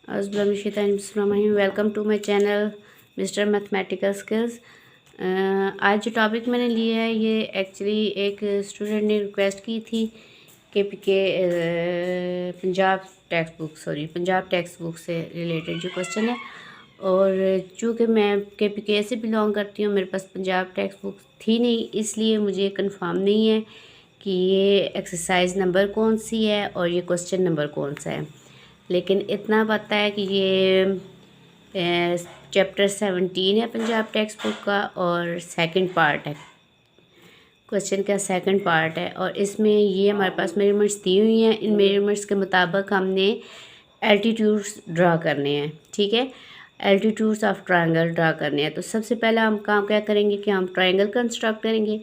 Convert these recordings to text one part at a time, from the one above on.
Welcome to my channel mister mathematical skills. आज जो topic मैंने लिया है ये एक्चुअली एक स्टूडेंट ने रिक्वेस्ट की थी के पंजाब टेक्स्ट बुक से रिलेटेड जो क्वेश्चन है। और चूँकि मैं के से बिलोंग करती हूँ, मेरे पास पंजाब टेक्स्ट बुक थी नहीं, इसलिए मुझे कंफर्म नहीं है कि ये एक्सरसाइज नंबर कौन सी है और ये क्वेश्चन नंबर कौन सा है। लेकिन इतना पता है कि ये चैप्टर 17 है पंजाब टेक्स्ट बुक का और सेकंड पार्ट है, क्वेश्चन का सेकंड पार्ट है। और इसमें ये हमारे पास मेजरमेंट्स दी हुई हैं। इन मेजरमेंट्स के मुताबिक हमने एल्टीट्यूड्स ड्रा करने हैं, ठीक है, एल्टीट्यूड्स ऑफ ट्रायंगल ड्रा करने हैं। तो सबसे पहला हम काम क्या करेंगे कि हम ट्रायंगल कंस्ट्रक्ट करेंगे।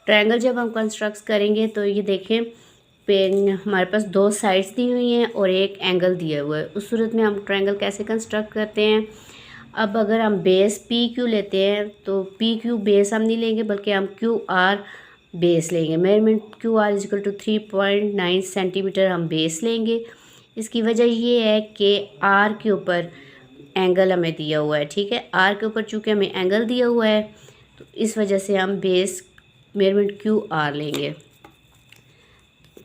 ट्रायंगल जब हम कंस्ट्रक्ट करेंगे तो ये देखें पेन हमारे पास दो साइड्स दी हुई हैं और एक एंगल दिया हुआ है। उस सूरत में हम ट्रायंगल कैसे कंस्ट्रक्ट करते हैं। अब अगर हम बेस पी क्यू लेते हैं तो पी क्यू बेस हम नहीं लेंगे बल्कि हम क्यू आर बेस लेंगे। Measurement Q R is equal to 3.9 centimetre हम बेस लेंगे। इसकी वजह ये है कि आर के ऊपर एंगल हमें दिया हुआ है, ठीक है, आर के ऊपर चूँकि हमें एंगल दिया हुआ है तो इस वजह से हम बेस मेजरमेंट क्यू आर लेंगे।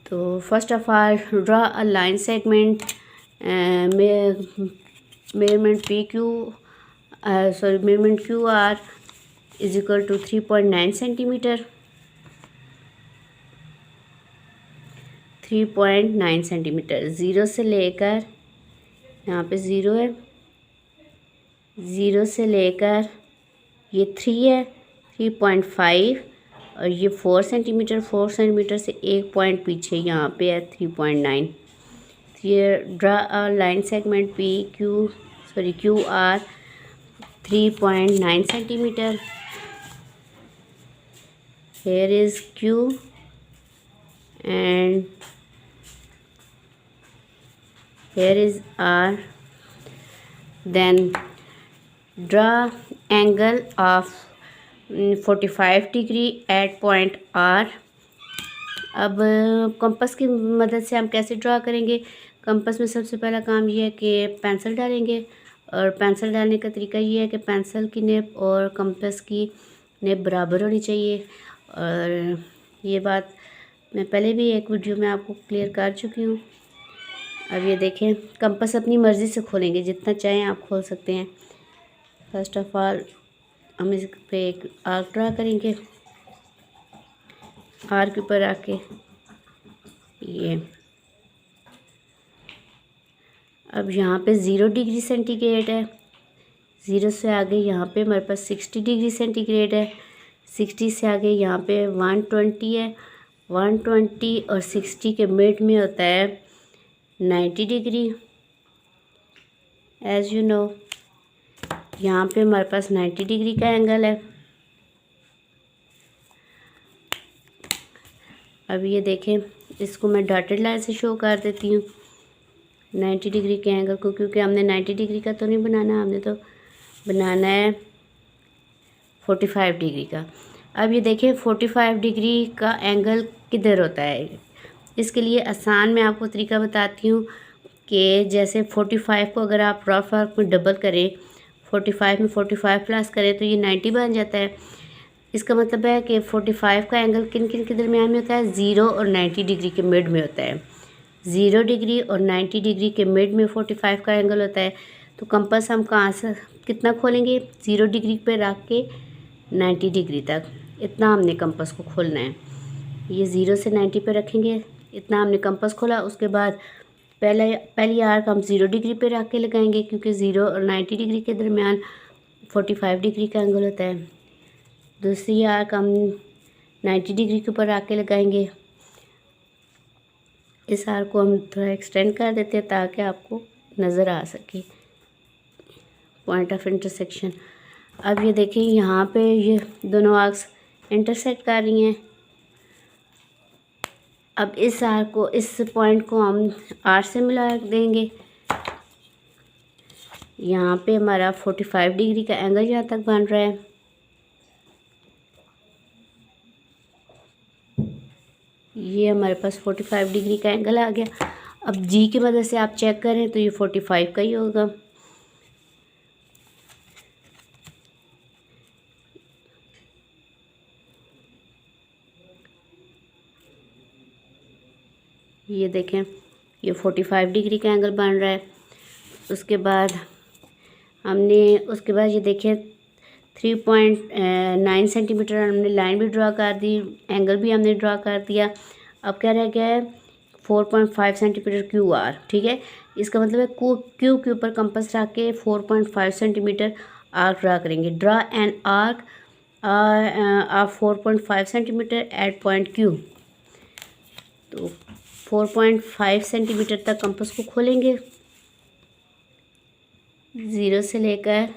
तो first of all draw a line segment measurement measurement Q R is equal to 3.9 centimetre. 3.9 centimetre zero से लेकर, यहाँ पे ज़ीरो है, ज़ीरो से लेकर ये 3 है, 3.5 और ये 4 सेंटीमीटर, 4 सेंटीमीटर से एक पॉइंट पीछे यहाँ पे है 3.9। ये draw a line segment Q R 3.9 centimetre. here is Q and here is R. Then draw angle of 45 degree at point R. अब कंपास की मदद से हम कैसे ड्रा करेंगे। कंपास में सबसे पहला काम ये है कि पेंसिल डालेंगे और पेंसिल डालने का तरीका ये है कि पेंसिल की नेब और कंपास की नेब बराबर होनी चाहिए। और ये बात मैं पहले भी एक वीडियो में आपको क्लियर कर चुकी हूँ। अब ये देखें, कंपास अपनी मर्ज़ी से खोलेंगे, जितना चाहें आप खोल सकते हैं। फर्स्ट ऑफ ऑल हम इस पे एक आर्क ड्रा करेंगे, आर्क के ऊपर आके ये अब यहाँ पे 0 डिग्री सेंटीग्रेड है, 0 से आगे यहाँ पे हमारे पास 60 डिग्री सेंटीग्रेड है, 60 से आगे यहाँ पे 120 है, 120 और 60 के मिड में होता है 90 डिग्री। एज यू नो यहाँ पे हमारे पास 90 डिग्री का एंगल है। अब ये देखें, इसको मैं डॉटेड लाइन से शो कर देती हूँ 90 डिग्री के एंगल को, क्योंकि हमने 90 डिग्री का तो नहीं बनाना, हमने तो बनाना है 45 डिग्री का। अब ये देखें 45 डिग्री का एंगल किधर होता है। इसके लिए आसान मैं आपको तरीका बताती हूँ कि जैसे 45 को अगर आप रफ आर्क में डबल करें, 45 में 45 प्लस करें तो ये 90 बन जाता है। इसका मतलब है कि 45 का एंगल किन किन के दरमियान में होता है, 0 और 90 डिग्री के मिड में होता है। 0 डिग्री और 90 डिग्री के मिड में 45 का एंगल होता है। तो कंपास हम कहाँ से कितना खोलेंगे, 0 डिग्री पे रख के 90 डिग्री तक, इतना हमने कंपास को खोलना है। ये 0 से 90 पे रखेंगे, इतना हमने कंपास खोला। उसके बाद पहली आर्क हम 0 डिग्री पे रख के लगाएंगे, क्योंकि 0 और 90 डिग्री के दरमियान 45 डिग्री का एंगल होता है। दूसरी आर्क हम 90 डिग्री के ऊपर रख के लगाएंगे। इस आर्क को हम थोड़ा एक्सटेंड कर देते हैं ताकि आपको नज़र आ सके पॉइंट ऑफ इंटरसेक्शन। अब ये देखें, यहाँ पे ये दोनों आर्क्स इंटरसेक्ट कर रही हैं। अब इस आर्क को, इस पॉइंट को हम आर से मिला देंगे। यहाँ पे हमारा 45 डिग्री का एंगल यहाँ तक बन रहा है। ये हमारे पास 45 डिग्री का एंगल आ गया। अब जी की मदद से आप चेक करें तो ये 45 का ही होगा। ये देखें, ये 45 डिग्री का एंगल बन रहा है। उसके बाद ये देखें 3.9 सेंटीमीटर हमने लाइन भी ड्रा कर दी, एंगल भी हमने ड्रा कर दिया। अब क्या रह गया है, 4.5 सेंटीमीटर क्यू आर। ठीक है, इसका मतलब है क्यू के ऊपर कंपास रख के 4.5 सेंटीमीटर आर्क ड्रा करेंगे। Draw an arc of 4.5 centimetre at point Q. तो 4.5 सेंटीमीटर तक कंपास को खोलेंगे, 0 से लेकर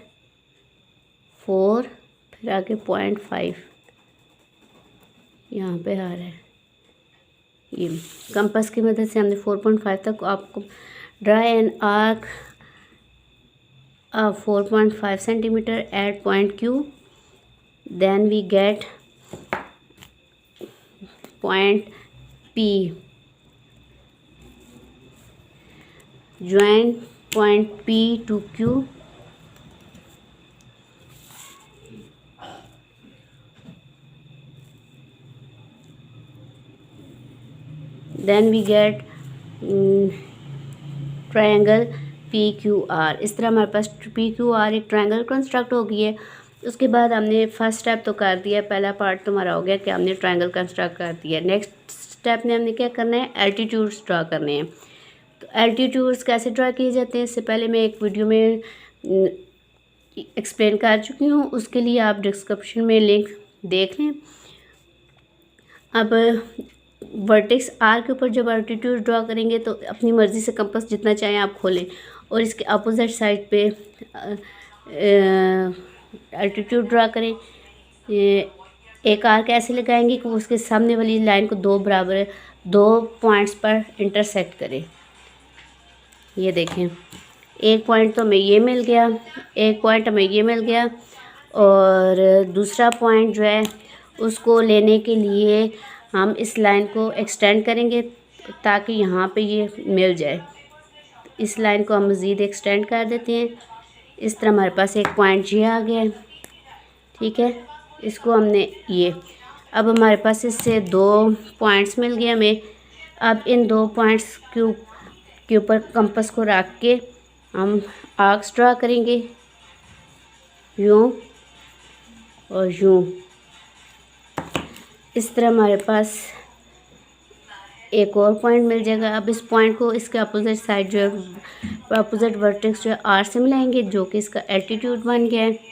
4, फिर आगे 0.5 यहाँ पे आ रहा है। ये कंपास की मदद से हमने 4.5 तक आपको draw an arc 4.5 centimetre at point Q, then we get point P, join point P to Q, then we get triangle PQR। इस तरह हमारे पास PQR एक ट्रायंगल कंस्ट्रक्ट हो गई है। उसके बाद हमने फर्स्ट स्टेप तो कर दिया, पहला पार्ट तो हमारा हो गया कि हमने ट्रायंगल कंस्ट्रक्ट कर दिया। नेक्स्ट स्टेप में हमने क्या करना है, एल्टीट्यूड्स ड्रा करने हैं। तो एल्टीट्यूड्स कैसे ड्रा किए जाते हैं, इससे पहले मैं एक वीडियो में एक्सप्लेन कर चुकी हूँ, उसके लिए आप डिस्क्रिप्शन में लिंक देख लें। अब वर्टेक्स आर के ऊपर जब एल्टीट्यूड ड्रा करेंगे तो अपनी मर्ज़ी से कंपास जितना चाहें आप खोलें, और इसके अपोजिट साइड पे एल्टीट्यूड ड्रा करें। एक आर्क ऐसे लगाएंगे कि उसके सामने वाली लाइन को दो पॉइंट्स पर इंटरसेक्ट करें। ये देखें, एक पॉइंट तो हमें ये मिल गया, एक पॉइंट हमें ये मिल गया, और दूसरा पॉइंट जो है उसको लेने के लिए हम इस लाइन को एक्सटेंड करेंगे ताकि यहाँ पे ये मिल जाए। इस लाइन को हम मज़ीद एक्सटेंड कर देते हैं। इस तरह हमारे पास एक पॉइंट ये आ गया है। ठीक है, इसको हमने ये, अब हमारे पास इससे 2 पॉइंट्स मिल गए हमें। अब इन 2 पॉइंट्स के ऊपर कंपास को रख के हम आर्क्स ड्रा करेंगे, यूँ और यूँ। इस तरह हमारे पास एक और पॉइंट मिल जाएगा। अब इस पॉइंट को इसके अपोजिट साइड जो है, अपोजिट वर्टेक्स जो है आर से मिलाएंगे, जो कि इसका एल्टीट्यूड बन गया है।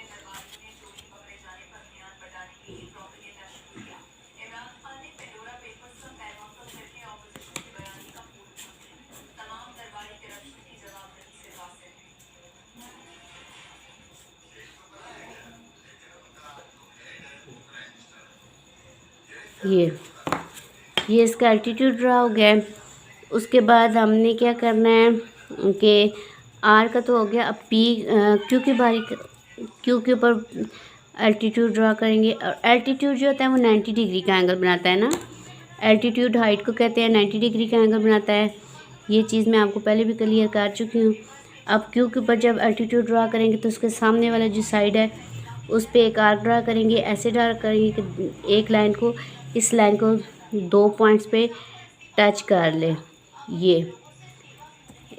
ये इसका एल्टीट्यूड ड्रा हो गया है। उसके बाद हमने क्या करना है कि आर का तो हो गया, अब क्यू के ऊपर एल्टीट्यूड ड्रा करेंगे। और एल्टीट्यूड जो होता है वो 90 डिग्री का एंगल बनाता है ना, एल्टीट्यूड हाइट को कहते हैं, 90 डिग्री का एंगल बनाता है। ये चीज़ मैं आपको पहले भी क्लियर कर चुकी हूँ। अब क्यू के ऊपर जब एल्टीट्यूड ड्रा करेंगे तो उसके सामने वाला जो साइड है उस पर एक आर्क ड्रा करेंगे। ऐसे ड्रा करेंगे कि एक लाइन को, इस लाइन को 2 पॉइंट्स पे टच कर ले। ये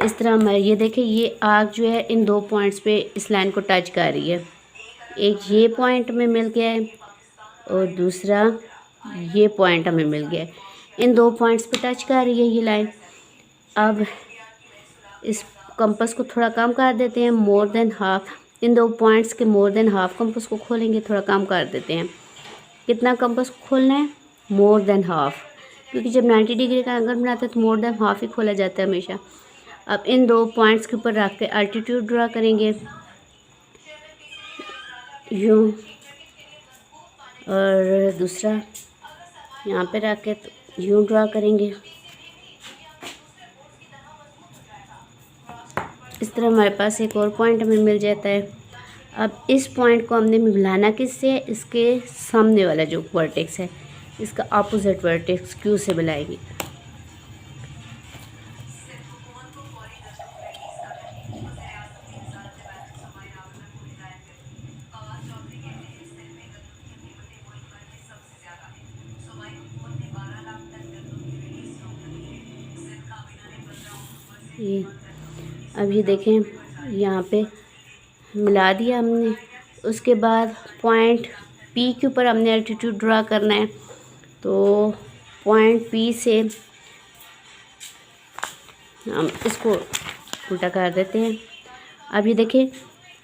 इस तरह हमारे, ये देखें, ये आर्क जो है इन 2 पॉइंट्स पे इस लाइन को टच कर रही है। एक ये पॉइंट में मिल गया है और दूसरा ये पॉइंट हमें मिल गया है। इन 2 पॉइंट्स पे टच कर रही है ये लाइन। अब इस कंपास को थोड़ा कम कर देते हैं, मोर देन हाफ। इन 2 पॉइंट्स के मोर देन हाफ कंपास को खोलेंगे, थोड़ा कम कर देते हैं। कितना कंपास को खोलना है, मोर देन हाफ, क्योंकि जब 90 डिग्री का एंगल बनाते हैं तो मोर देन हाफ ही खोला जाता है हमेशा। अब इन 2 पॉइंट्स के ऊपर रख के एल्टीट्यूड ड्रा करेंगे, यूँ, और दूसरा यहाँ पे रख के यूँ ड्रा करेंगे। इस तरह हमारे पास एक और पॉइंट हमें मिल जाता है। अब इस पॉइंट को हमने मिलाना किससे है, इसके सामने वाला जो वर्टेक्स है, इसका अपोजिट वर्टेक्स क्यू से मिलाएंगे। ये अब ये देखें यहाँ पे मिला दिया हमने। उसके बाद पॉइंट पी के ऊपर हमने एल्टीट्यूड ड्रा करना है, तो पॉइंट पी से हम इसको उल्टा कर देते हैं। अब ये देखें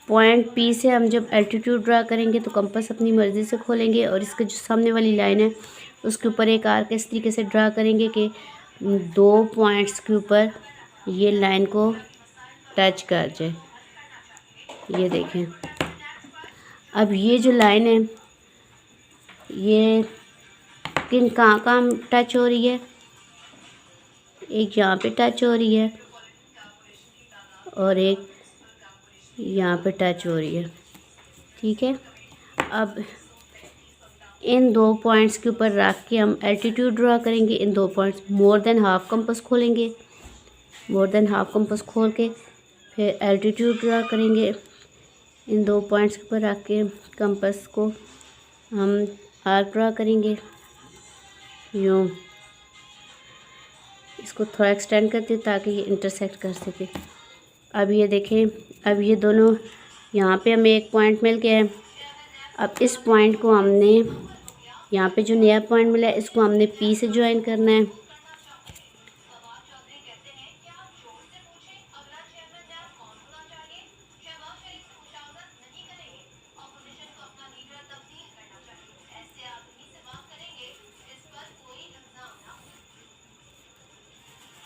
पॉइंट पी से हम जब एल्टीट्यूड ड्रा करेंगे तो कंपास अपनी मर्ज़ी से खोलेंगे और इसके जो सामने वाली लाइन है उसके ऊपर एक आर्क इस तरीके से ड्रा करेंगे कि 2 पॉइंट्स के ऊपर ये लाइन को टच कर जाए। ये देखें अब ये जो लाइन है ये किन कहाँ टच हो रही है, एक यहाँ पे टच हो रही है और एक यहाँ पे टच हो रही है। ठीक है, अब इन 2 पॉइंट्स के ऊपर रख के हम एल्टीट्यूड ड्रा करेंगे। इन 2 points more than half compass खोलेंगे, मोर देन हाफ कंपास खोल के फिर एल्टीट्यूड ड्रा करेंगे। इन 2 पॉइंट्स के ऊपर रख के कंपास को हम आर्क ड्रा करेंगे। यूँ इसको थोड़ा एक्सटेंड करते हैं ताकि ये इंटरसेक्ट कर सके। अब ये देखें, अब ये दोनों यहाँ पे हमें एक पॉइंट मिल गया है। अब इस पॉइंट को हमने यहाँ पे जो नया पॉइंट मिला है इसको हमने पी से ज्वाइन करना है।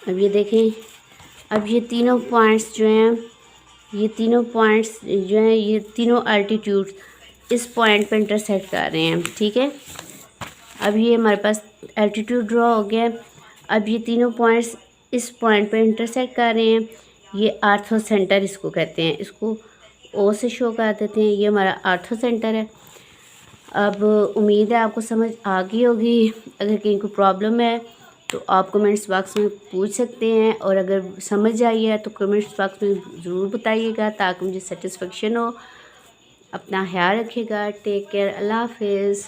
अब ये देखें, अब ये तीनों पॉइंट्स जो हैं, ये तीनों पॉइंट्स जो हैं, ये तीनों एल्टीट्यूड इस पॉइंट पर इंटरसेक्ट कर रहे हैं। ठीक है, अब ये हमारे पास एल्टीट्यूड ड्रॉ हो गया है। अब ये तीनों पॉइंट्स इस पॉइंट पर इंटरसेक्ट कर रहे हैं। ये आर्थो सेंटर इसको कहते हैं, इसको ओ से शो कर देते हैं। ये हमारा आर्थो सेंटर है। अब उम्मीद है आपको समझ आ गई होगी। अगर कहीं को प्रॉब्लम है तो आप कमेंट्स बॉक्स में पूछ सकते हैं, और अगर समझ आई है तो कमेंट्स बॉक्स में ज़रूर बताइएगा ताकि मुझे सेटिस्फेक्शन हो। अपना ख्याल रखिएगा। Take care. अल्लाह हाफिज़।